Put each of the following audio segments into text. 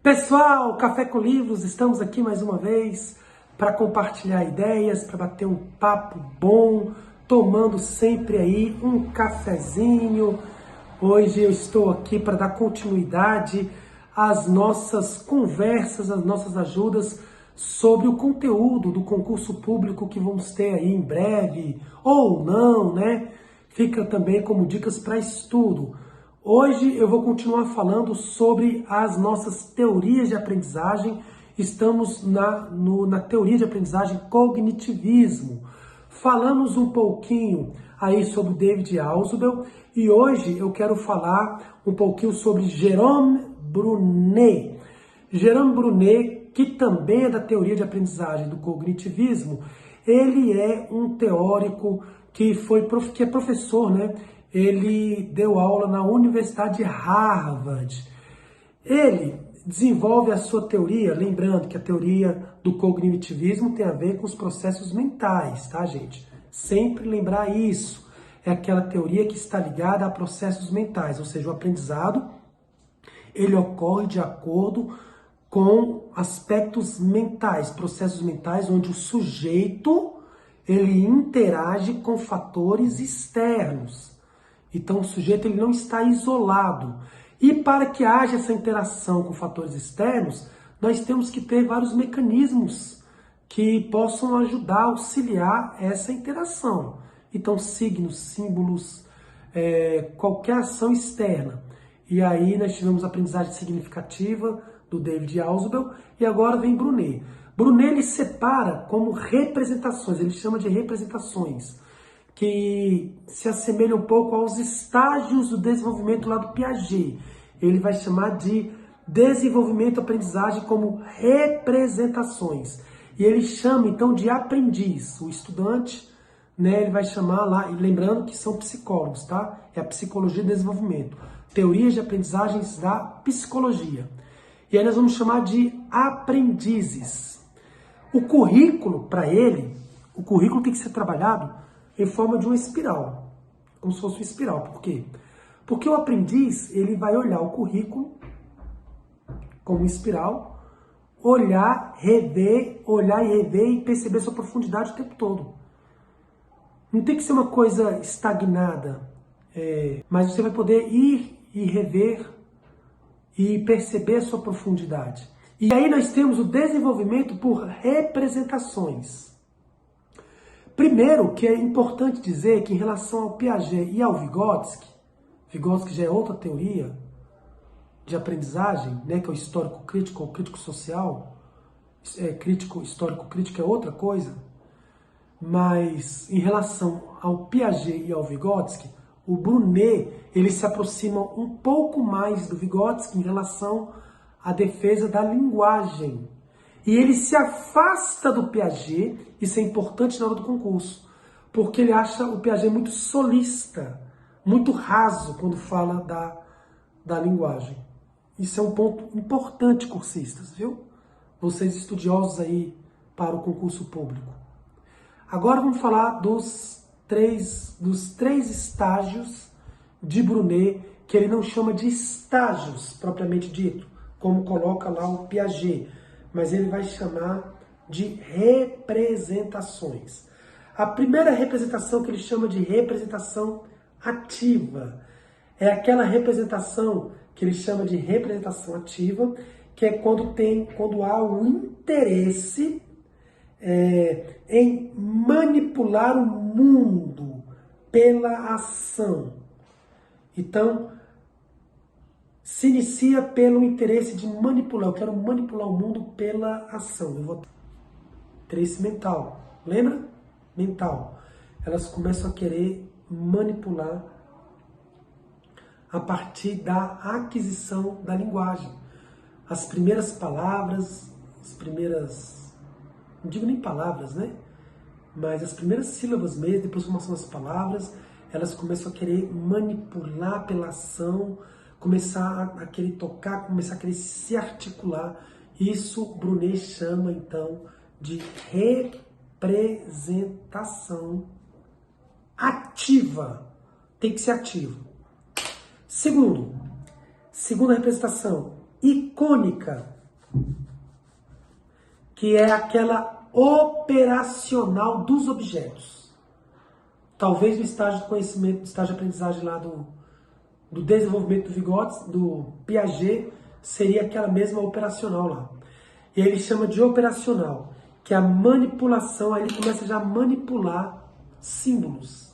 Pessoal, Café com Livros, estamos aqui mais uma vez para compartilhar ideias, para bater um papo bom, tomando sempre aí um cafezinho. Hoje eu estou aqui para dar continuidade às nossas conversas, às nossas ajudas sobre o conteúdo do concurso público que vamos ter aí em breve, ou não, né? Fica também como dicas para estudo. Hoje eu vou continuar falando sobre as nossas teorias de aprendizagem. Estamos na teoria de aprendizagem cognitivismo. Falamos um pouquinho aí sobre David Ausubel e hoje eu quero falar um pouquinho sobre Jérôme Brunet. Jérôme Brunet, que também é da teoria de aprendizagem do cognitivismo, ele é um teórico que é professor, né? Ele deu aula na Universidade de Harvard. Ele desenvolve a sua teoria, lembrando que a teoria do cognitivismo tem a ver com os processos mentais, tá, gente? Sempre lembrar isso. É aquela teoria que está ligada a processos mentais, ou seja, o aprendizado, ele ocorre de acordo com aspectos mentais, processos mentais, onde o sujeito, ele interage com fatores externos. Então, o sujeito ele não está isolado. E para que haja essa interação com fatores externos, nós temos que ter vários mecanismos que possam ajudar, auxiliar essa interação. Então, signos, símbolos, qualquer ação externa. E aí nós tivemos a aprendizagem significativa do David Ausubel e agora vem Brunet. Brunet ele separa como representações, ele chama de representações, que se assemelha um pouco aos estágios do desenvolvimento lá do Piaget. Ele vai chamar de desenvolvimento aprendizagem como representações. E ele chama então de aprendiz. O estudante, né, ele vai chamar lá, e lembrando que são psicólogos, tá? É a psicologia do desenvolvimento. Teorias de aprendizagens da psicologia. E aí nós vamos chamar de aprendizes. O currículo, para ele, o currículo tem que ser trabalhado em forma de uma espiral, como se fosse uma espiral. Por quê? Porque o aprendiz, ele vai olhar o currículo como espiral, olhar e rever e perceber sua profundidade o tempo todo. Não tem que ser uma coisa estagnada, mas você vai poder ir e rever e perceber a sua profundidade. E aí nós temos o desenvolvimento por representações. Primeiro, que é importante dizer que em relação ao Piaget e ao Vygotsky já é outra teoria de aprendizagem, né, que é o histórico crítico ou crítico social, histórico crítico é outra coisa, mas em relação ao Piaget e ao Vygotsky, o Brunet, ele se aproxima um pouco mais do Vygotsky em relação à defesa da linguagem. E ele se afasta do Piaget, isso é importante na hora do concurso, porque ele acha o Piaget muito solista, muito raso quando fala da linguagem. Isso é um ponto importante, cursistas, viu? Vocês estudiosos aí para o concurso público. Agora vamos falar dos três estágios de Brunet, que ele não chama de estágios propriamente dito, como coloca lá o Piaget, mas ele vai chamar de representações. A primeira representação que ele chama de representação ativa é aquela representação que ele chama de representação ativa, que é quando há o interesse em manipular o mundo pela ação. Então, se inicia pelo interesse de manipular. Eu quero manipular o mundo pela ação. Eu vou interesse mental. Lembra? Mental. Elas começam a querer manipular a partir da aquisição da linguagem. As primeiras palavras, não digo nem palavras, né? Mas as primeiras sílabas mesmo, depois da formação das palavras, elas começam a querer manipular pela ação, começar a querer tocar, começar a querer se articular. Isso Brunet chama, então, de representação ativa. Tem que ser ativo. Segunda representação, icônica. que é aquela operacional dos objetos. Talvez no estágio de conhecimento, no estágio de aprendizagem lá do desenvolvimento do Vygotsky, do Piaget, seria aquela mesma operacional lá. E aí ele chama de operacional, que é a manipulação, aí ele começa já a manipular símbolos.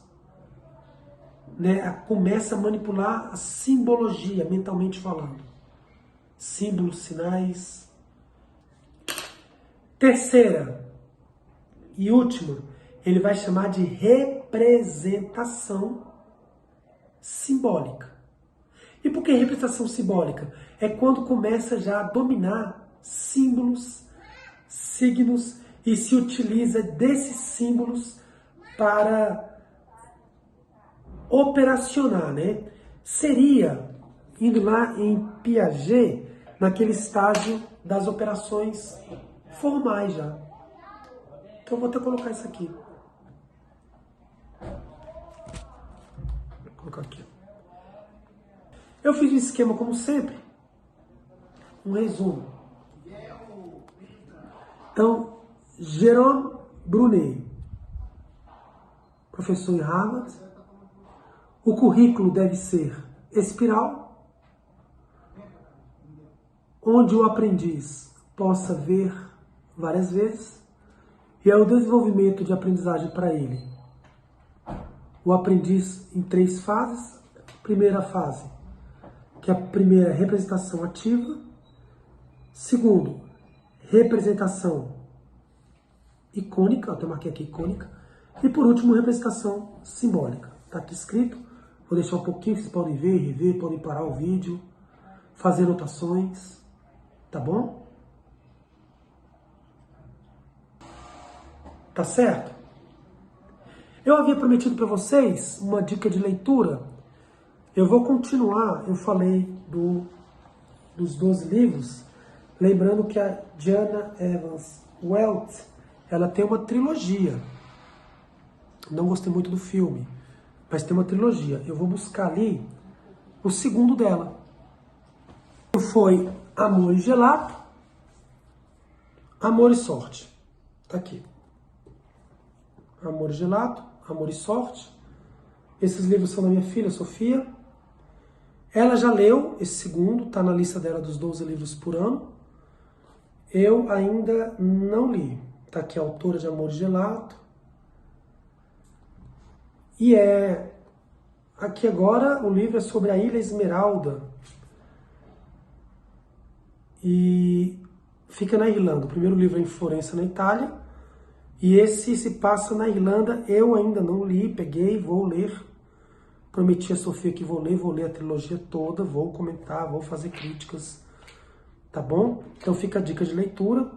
Né? Começa a manipular a simbologia, mentalmente falando. Símbolos, sinais. Terceira e última, ele vai chamar de representação simbólica. E por que representação simbólica? É quando começa já a dominar símbolos, signos, e se utiliza desses símbolos para operacionar, né? Seria, indo lá em Piaget, naquele estágio das operações formais já. Então eu vou até colocar isso aqui. Vou colocar aqui. Eu fiz um esquema como sempre. Um resumo. Então, Jérôme Brunet, professor em Harvard. O currículo deve ser espiral, onde o aprendiz possa ver várias vezes, e é o desenvolvimento de aprendizagem para ele. O aprendiz em 3 fases. Primeira fase, que é a primeira representação ativa. Segundo, representação icônica, eu até marquei aqui icônica. E por último, representação simbólica. Está aqui escrito, vou deixar um pouquinho, vocês podem ver, rever, podem parar o vídeo, fazer anotações, tá bom? Tá certo? Eu havia prometido para vocês uma dica de leitura. Eu vou continuar, eu falei dos 12 livros, lembrando que a Diana Evans Welch, ela tem uma trilogia. Não gostei muito do filme, mas tem uma trilogia. Eu vou buscar ali o segundo dela. Foi Amor e Gelato, Amor e Sorte. Tá aqui. Amor e Gelato, Amor e Sorte. Esses livros são da minha filha, Sofia. Ela já leu esse segundo, tá na lista dela dos 12 livros por ano. Eu ainda não li. Tá aqui a autora de Amor e Gelato. E aqui agora o livro é sobre a Ilha Esmeralda. E fica na Irlanda. O primeiro livro é em Florença, na Itália. E esse se passa na Irlanda. Eu ainda não li, peguei, vou ler. Prometi a Sofia que vou ler a trilogia toda, vou comentar, vou fazer críticas. Tá bom? Então fica a dica de leitura.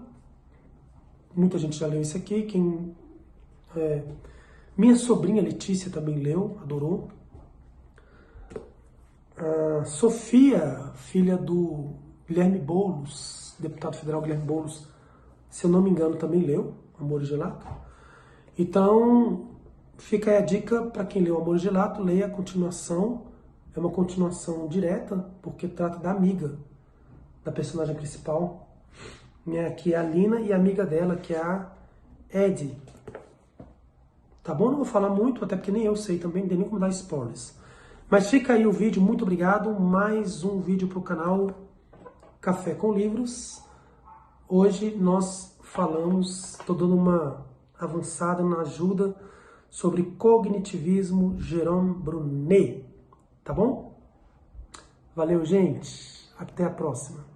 Muita gente já leu isso aqui. Minha sobrinha Letícia também leu, adorou. A Sofia, filha do Guilherme Boulos, deputado federal Guilherme Boulos, se eu não me engano, também leu Amor e Gelato. Então, fica aí a dica para quem leu Amor e Gelato, leia a continuação. É uma continuação direta, porque trata da amiga da personagem principal, né, que é a Lina, e a amiga dela, que é a Eddie. Tá bom? Não vou falar muito, até porque nem eu sei também, não tem nem como dar spoilers. Mas fica aí o vídeo, muito obrigado. Mais um vídeo para o canal Café com Livros. Hoje nós falamos, estou dando uma avançada na ajuda sobre cognitivismo Jérôme Brunet. Tá bom? Valeu, gente. Até a próxima.